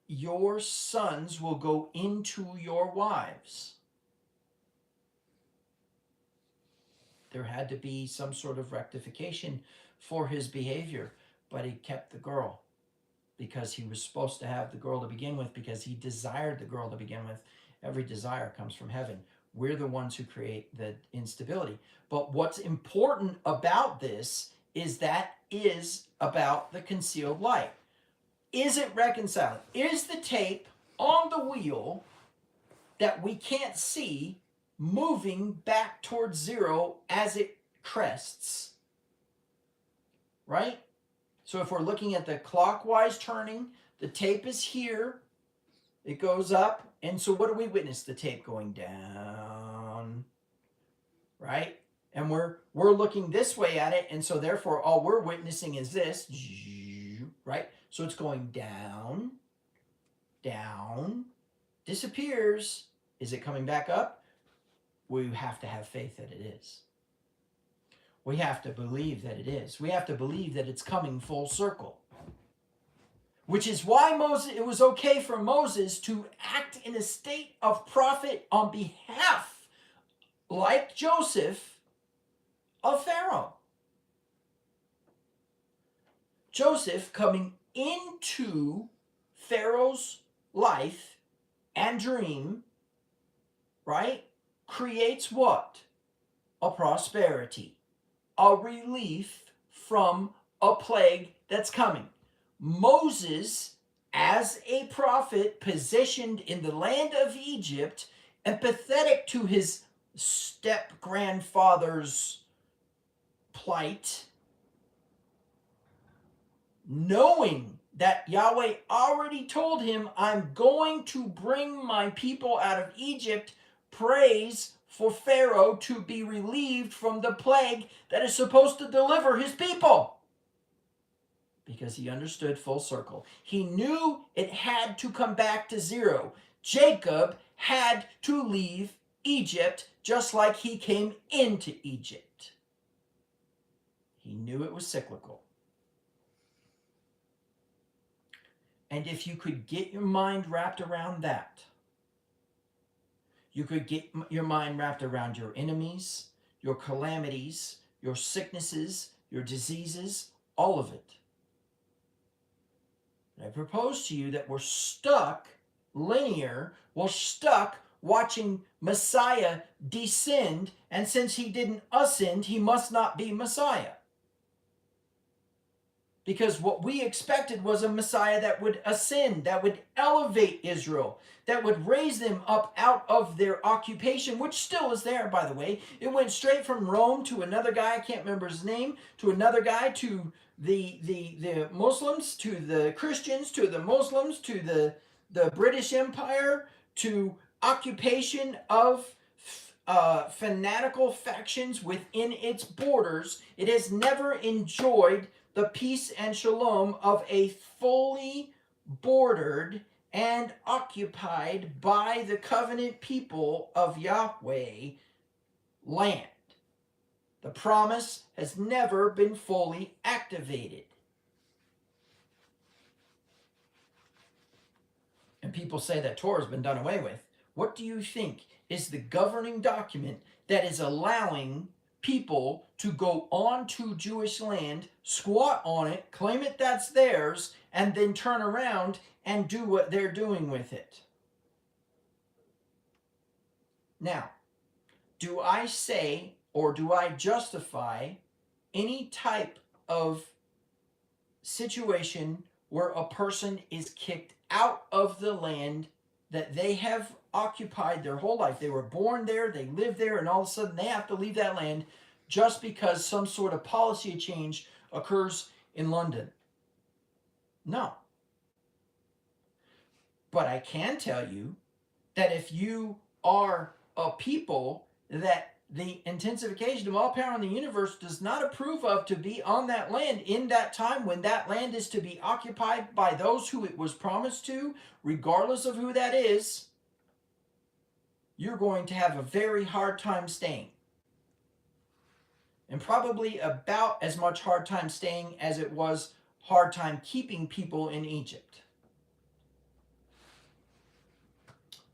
your sons will go into your wives. There had to be some sort of rectification for his behavior, but he kept the girl because he was supposed to have the girl to begin with, because he desired the girl to begin with. Every desire comes from heaven. We're the ones who create the instability. But what's important about this is that is about the concealed light. Is it reconciling? Is the tape on the wheel that we can't see moving back towards zero as it crests? Right? So if we're looking at the clockwise turning, the tape is here. It goes up. And so what do we witness? The tape going down. Right? And we're looking this way at it. And so therefore all we're witnessing is this. Right? So it's going down, down, disappears. Is it coming back up? We have to have faith that it is. We have to believe that it is. We have to believe that it's coming full circle. Which is why it was okay for Moses to act in a state of prophet on behalf, like Joseph, of Pharaoh. Joseph coming into Pharaoh's life and dream, right, creates what? A prosperity. A relief from a plague that's coming. Moses, as a prophet positioned in the land of Egypt, empathetic to his step-grandfather's plight, knowing that Yahweh already told him, I'm going to bring my people out of Egypt, prays for Pharaoh to be relieved from the plague that is supposed to deliver his people. Because he understood full circle. He knew it had to come back to zero. Jacob had to leave Egypt just like he came into Egypt. He knew it was cyclical. And if you could get your mind wrapped around that, You could get your mind wrapped around your enemies, your calamities, your sicknesses, your diseases, all of it. And I propose to you that we're stuck linear, we're stuck watching Messiah descend, and since he didn't ascend, he must not be Messiah. Because what we expected was a Messiah that would ascend, that would elevate Israel, that would raise them up out of their occupation, which still is there, by the way. It went straight from Rome to another guy, I can't remember his name, to another guy, to the Muslims, to the Christians, to the Muslims, to the British Empire, to occupation of fanatical factions within its borders. It has never enjoyed the peace and shalom of a fully bordered and occupied by the covenant people of Yahweh land. The promise has never been fully activated. And people say that Torah has been done away with. What do you think is the governing document that is allowing people to go onto Jewish land, squat on it, claim it that's theirs, and then turn around and do what they're doing with it? Now, do I say or do I justify any type of situation where a person is kicked out of the land that they have occupied their whole life? They were born there, they live there, and all of a sudden they have to leave that land just because some sort of policy change occurs in London? No. But I can tell you that if you are a people that the intensification of all power in the universe does not approve of to be on that land in that time when that land is to be occupied by those who it was promised to, regardless of who that is, you're going to have a very hard time staying. And probably about as much hard time staying as it was hard time keeping people in Egypt.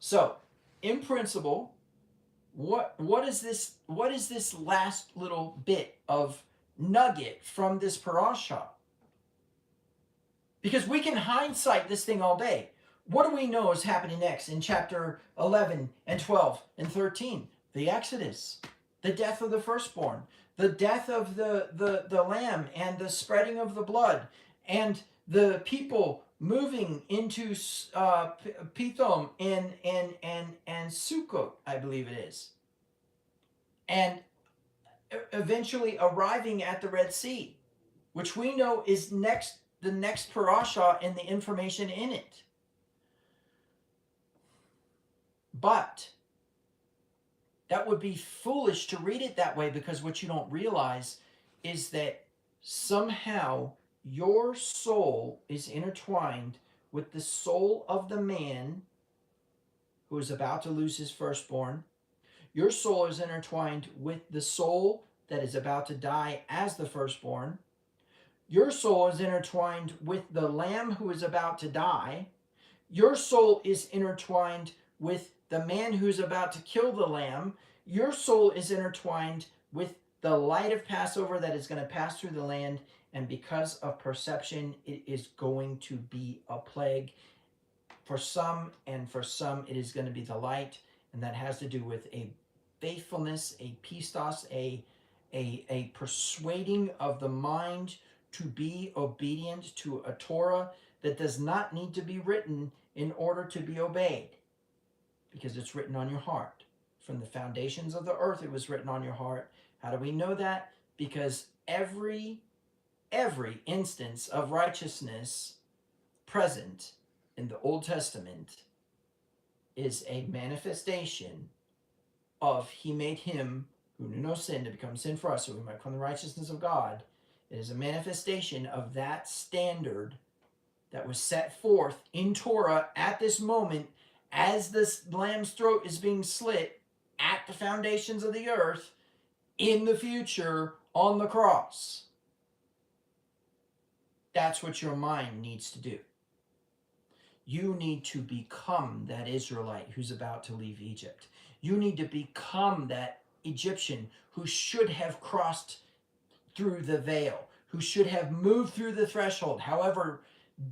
So, in principle, what is this last little bit of nugget from this parasha? Because we can hindsight this thing all day. What do we know is happening next in chapter 11 and 12 and 13? The Exodus, the death of the firstborn, the death of the lamb and the spreading of the blood, and the people moving into Pithom and Sukkot, I believe it is, and eventually arriving at the Red Sea, which we know is the next parasha and the information in it. But that would be foolish to read it that way, because what you don't realize is that somehow your soul is intertwined with the soul of the man who is about to lose his firstborn. Your soul is intertwined with the soul that is about to die as the firstborn. Your soul is intertwined with the lamb who is about to die. Your soul is intertwined with the man who is about to kill the lamb. Your soul is intertwined with the light of Passover that is going to pass through the land. And because of perception, it is going to be a plague for some, and for some it is going to be the light. And that has to do with a faithfulness, a pistos, a persuading of the mind to be obedient to a Torah that does not need to be written in order to be obeyed, because it's written on your heart. From the foundations of the earth, it was written on your heart. How do we know that? Because every instance of righteousness present in the Old Testament is a manifestation of He made Him who knew no sin to become sin for us, so we might become the righteousness of God. It is a manifestation of that standard that was set forth in Torah at this moment, as this lamb's throat is being slit at the foundations of the earth, in the future on the cross. That's what your mind needs to do. You need to become that Israelite who's about to leave Egypt. You need to become that Egyptian who should have crossed through the veil, who should have moved through the threshold, however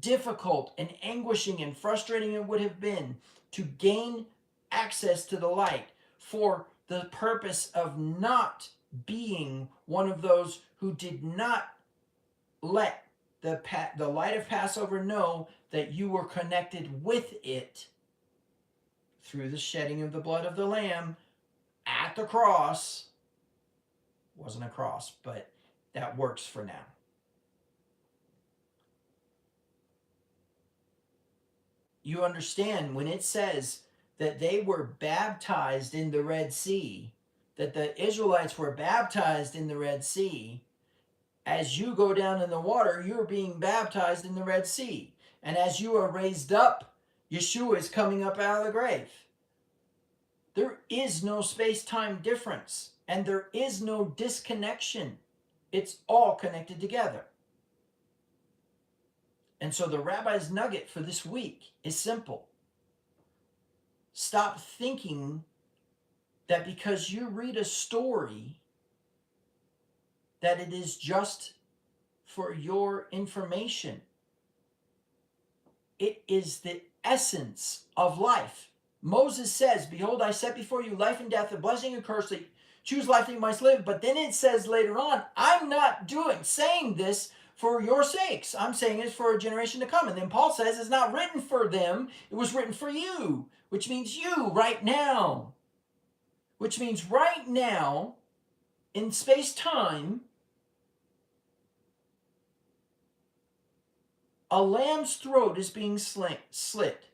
difficult and anguishing and frustrating it would have been to gain access to the light for the purpose of not being one of those who did not let the light of Passover know that you were connected with it through the shedding of the blood of the Lamb at the cross. Wasn't a cross, but that works for now. You understand when it says that they were baptized in the Red Sea, that the Israelites were baptized in the Red Sea. As you go down in the water, you're being baptized in the Red Sea. And as you are raised up, Yeshua is coming up out of the grave. There is no space-time difference, and there is no disconnection. It's all connected together. And so the rabbi's nugget for this week is simple. Stop thinking that because you read a story that it is just for your information. It is the essence of life. Moses says, behold, I set before you life and death, a blessing and curse, that choose life that you might live. But then it says later on, I'm not saying this for your sakes. I'm saying it for a generation to come. And then Paul says it's not written for them. It was written for you, which means you right now. Which means right now, in space-time, a lamb's throat is being slit.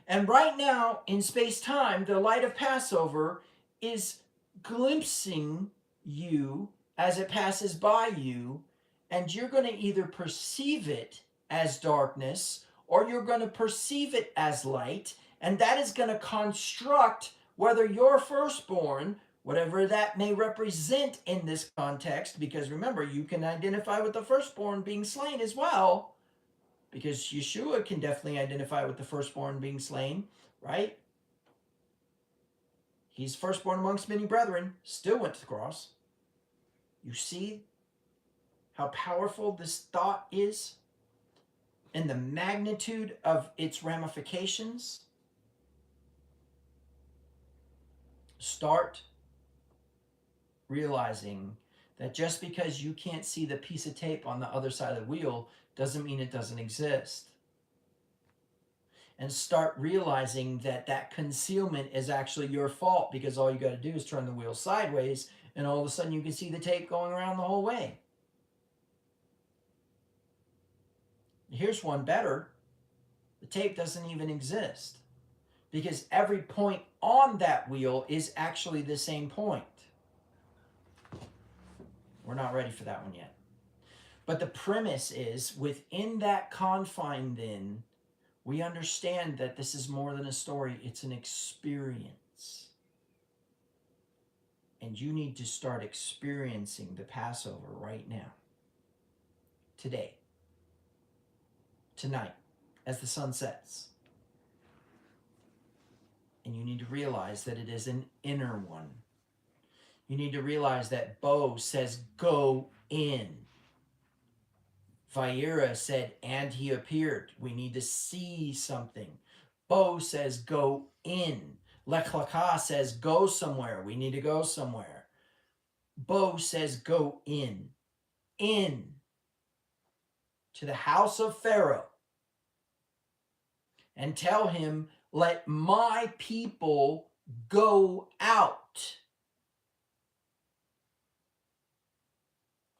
And right now, in space-time, the light of Passover is glimpsing you as it passes by you, and you're going to either perceive it as darkness or you're going to perceive it as light, and that is going to construct whether your firstborn, whatever that may represent in this context, because remember, you can identify with the firstborn being slain as well, because Yeshua can definitely identify with the firstborn being slain, right? He's firstborn amongst many brethren, still went to the cross. You see how powerful this thought is and the magnitude of its ramifications? Start realizing that just because you can't see the piece of tape on the other side of the wheel doesn't mean it doesn't exist. And start realizing that that concealment is actually your fault, because all you got to do is turn the wheel sideways and all of a sudden you can see the tape going around the whole way. Here's one better. The tape doesn't even exist, because every point on that wheel is actually the same point. We're not ready for that one yet. But the premise is, within that confine then, we understand that this is more than a story, it's an experience. And you need to start experiencing the Passover right now. Today. Tonight, as the sun sets. And you need to realize that it is an inner one. You need to realize that Bo says, go in. Vaira said, and he appeared. We need to see something. Bo says, go in. Lech Lecha says, go somewhere. We need to go somewhere. Bo says, go in. In. To the house of Pharaoh. And tell him, let my people go out.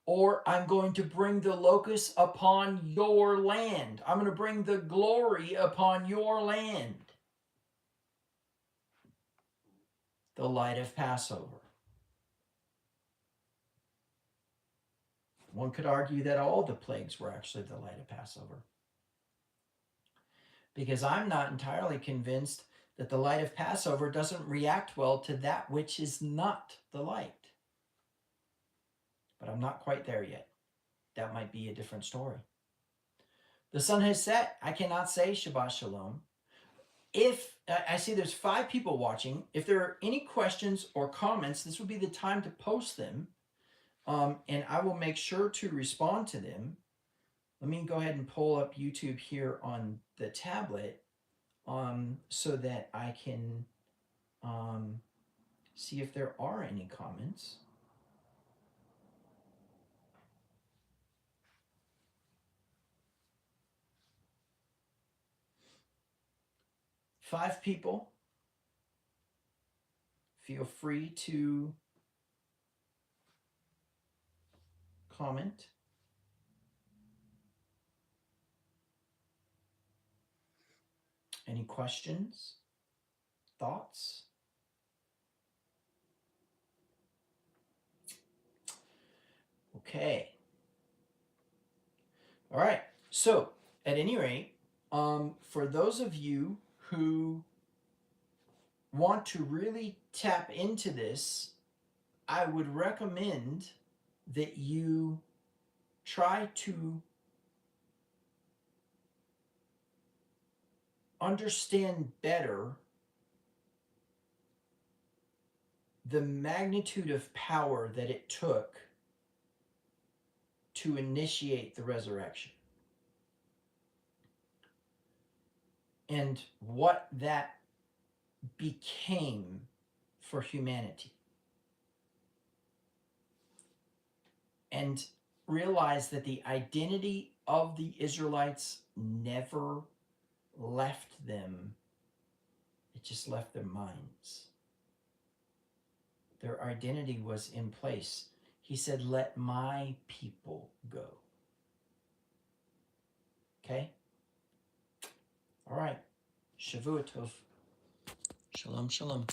Or I'm going to bring the locusts upon your land. I'm going to bring the glory upon your land. The light of Passover. One could argue that all the plagues were actually the light of Passover. Because I'm not entirely convinced that the light of Passover doesn't react well to that which is not the light. But I'm not quite there yet. That might be a different story. The sun has set. I cannot say Shabbat Shalom. if I see there's 5 people watching, if there are any questions or comments, this would be the time to post them, and I will make sure to respond to them. Let me go ahead and pull up YouTube here on the tablet, so that I can see if there are any comments. Five people. Feel free to comment. Any questions? Thoughts? Okay. All right. So, at any rate, for those of you who want to really tap into this, I would recommend that you try to understand better the magnitude of power that it took to initiate the resurrection and what that became for humanity. And realize that the identity of the Israelites never left them, it just left their minds. Their identity was in place. He said, let my people go. Okay? All right. Shavua Tov. Shalom, shalom.